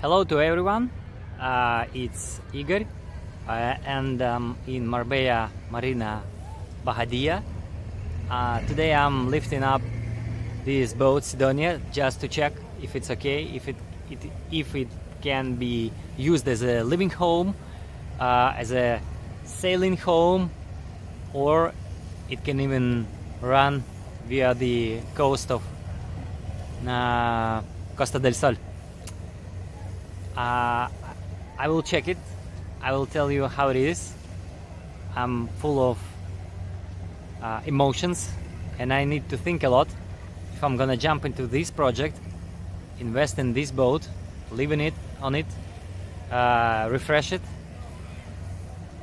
Hello to everyone, it's Igor and in Marbella Marina Bahadia. Today I'm lifting up this boat Sidonie just to check if it's okay, if it can be used as a living home, as a sailing home, or it can even run via the coast of Costa del Sol. I will check it. I will tell you how it is. I'm full of emotions and I need to think a lot if I'm gonna jump into this project, invest in this boat, live in it, on it, refresh it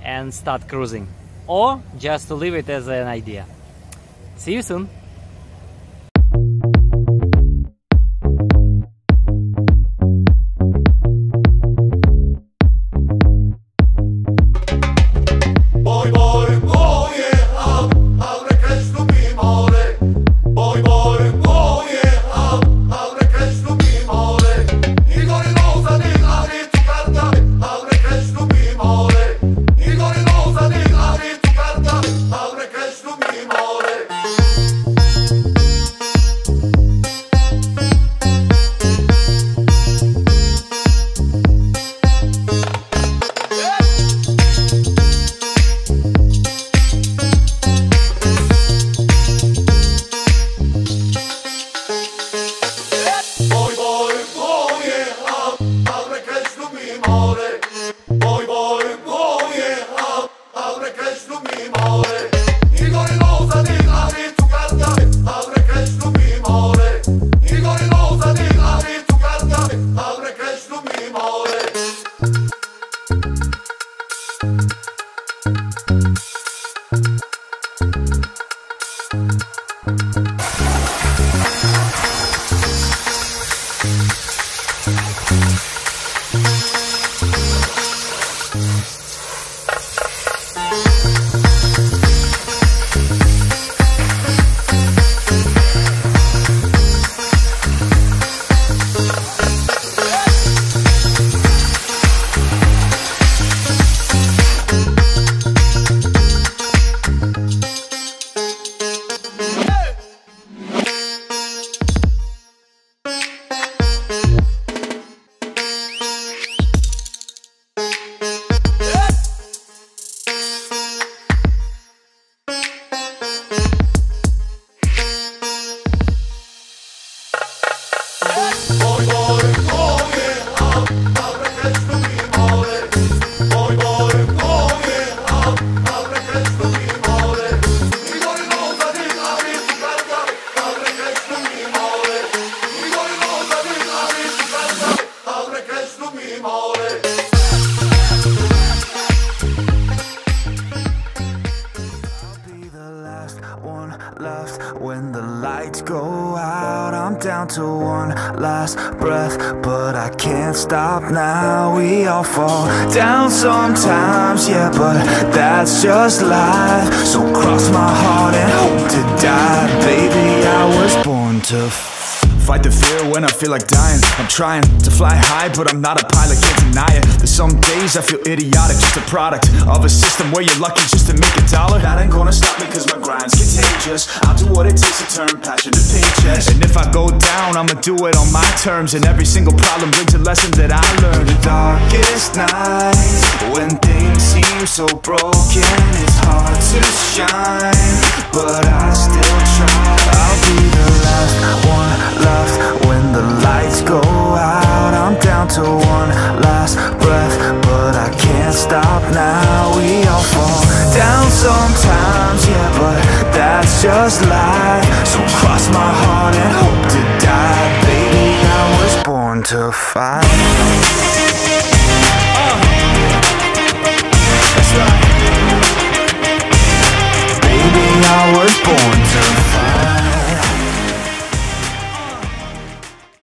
and start cruising, or just to leave it as an idea. See you soon. When the lights go out, I'm down to one last breath, but I can't stop now. We all fall down sometimes, yeah, but that's just life. So cross my heart and hope to die. Baby, I was born to fight the fear when I feel like dying. I'm trying to fly high, but I'm not a pilot, can't deny it. There's some days I feel idiotic, just a product of a system where you're lucky just to make a dollar. That ain't gonna stop me cause my grind's contagious. I'll do what it takes to turn passion to paychecks. And if I go down, I'ma do it on my terms. And every single problem brings a lesson that I learned. The darkest nights, when things seem so broken, it's hard to shine, but I still try. I'll be the last one left when the lights go out. I'm down to one last breath, but I can't stop now. We all fall down sometimes, yeah, but that's just life. So cross my heart and hope to die. Baby, I was born to fight. That's right. Baby, I was born